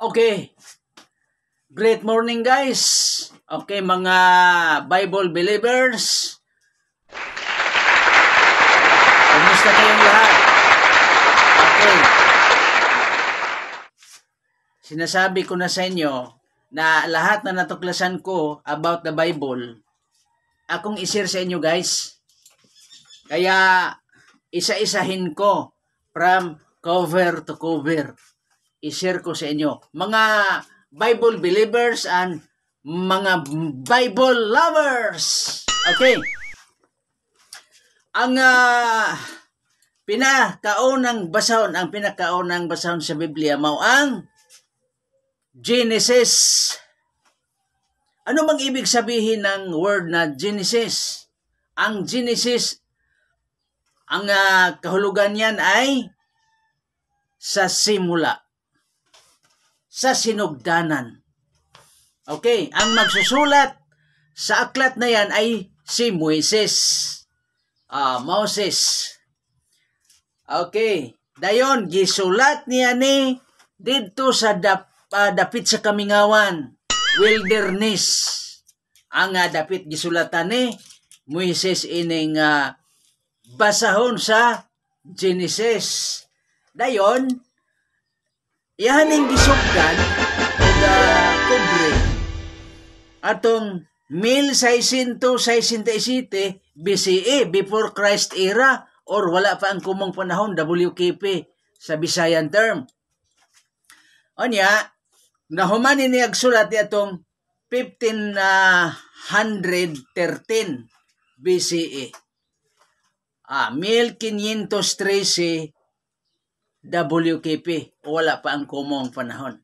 Okay. Great morning, guys. Okay, mga Bible believers. Kumusta kayong lahat? Okay. Sinasabi ko na sa inyo na lahat na natuklasan ko about the Bible, akong i-share sa inyo, guys. Kaya isa-isahin ko from cover to cover. I-share ko sa inyo. Mga Bible believers and mga Bible lovers. Okay. Ang pinakaunang basahon sa Biblia mao ang Genesis. Ano bang ibig sabihin ng word na Genesis? Ang Genesis, ang kahulugan niyan ay sa simula, sa sinugdanan. Okay, ang magsusulat sa aklat na yan ay si Moises. Moses. Okay, dayon gisulat niya ni didto sa dapit sa Kamingawan, wilderness. Ang dapit gisulatan ni Moises ining basahon sa Genesis. Dayon ihaning gisugdan og kubre atong 1667 BCE, before Christ era, or wala pa ang kumong panahon, WKP sa Visayan term. Onya, nahuman ni agsulat atong 1513 BCE. 1513 WKP, wala pa ang kumong panahon.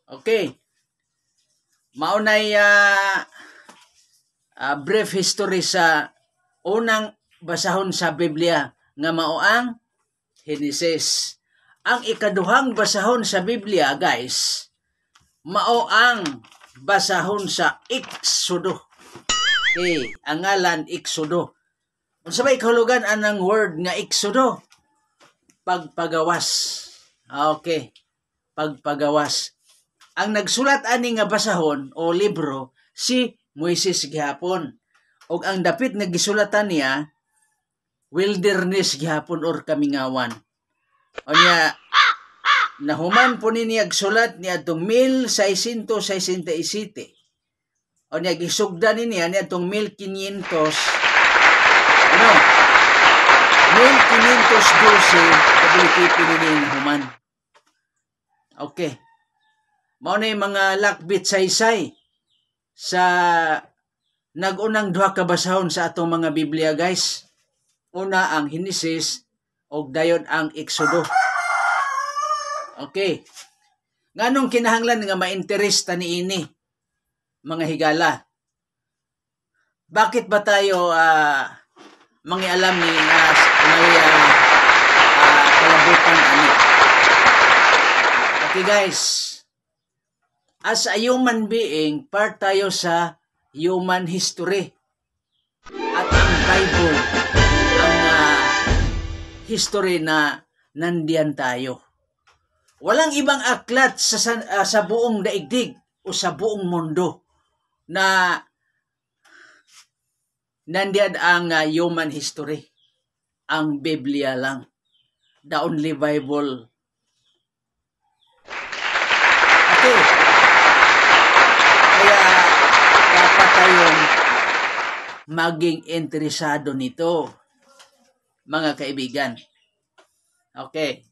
Okay. Maunay brief history sa unang basahon sa Biblia nga mao ang Genesis. Ang ikaduhang basahon sa Biblia, guys, mao ang basahon sa Exodo. Okay, ang ngalan Exodo. Unsa bay kahulugan anang word nga Exodo? Pagpagawas. Okay, pagpagawas. Ang nagsulat ani nga basahon o libro si Moises gihapon. Og ang dapit nga gisulatan niya wilderness gihapon or Kamingawan. Unya nahuman po ni agsulat niya atong 1667. Unya gisugdan niya ni atong 1512 WKP ni nahuman. Okay. Mao na mga lakbit saysay sa nagunang duha ka basahon sa atong mga Biblia, guys. Una ang Genesis ug dayon ang Exodo. Okay. Nganong kinahanglan nga mainteresta niini, mga higala? Bakit ba tayo mangialam ni may kalabutan ani? Okay, guys. As a human being, part tayo sa human history. At ang Bible, ang history na nandiyan tayo. Walang ibang aklat sa buong daigdig o sa buong mundo na nandiyan ang human history. Ang Biblia lang. The only Bible. Okay. Dapat tayong maging interesado nito, mga kaibigan. Okay.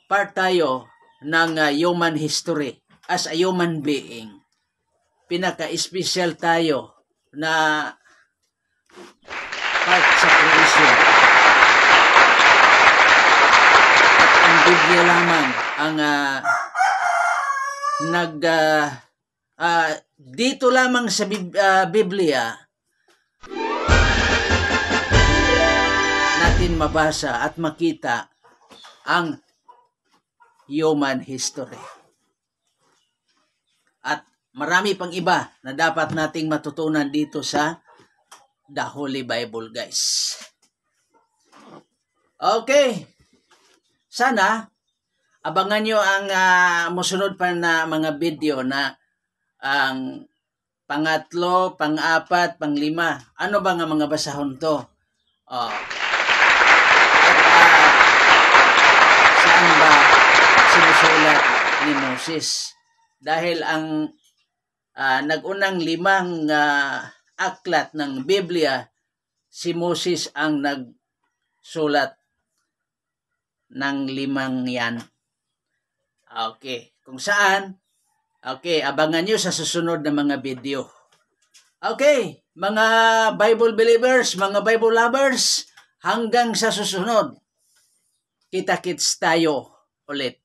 Part tayo ng human history as a human being. Pinaka-special tayo na part sa creation. At ang Biblia lamang ang dito lamang sa Biblia natin mabasa at makita ang human history. At marami pang iba na dapat nating matutunan dito sa The Holy Bible, guys. Okay. Sana Abangan nyo ang musunod pa na mga video na ang pangatlo, pang-apat, pang-lima. Ano ba nga mga basahon to? At saan ba sinusulat ni Moses? Dahil ang nagunang limang aklat ng Biblia, si Moses ang nagsulat ng limang yan. Okay. Kung saan, okay, abangan nyo sa susunod na mga video. Okay, mga Bible believers, mga Bible lovers, hanggang sa susunod, kita-kits tayo ulit.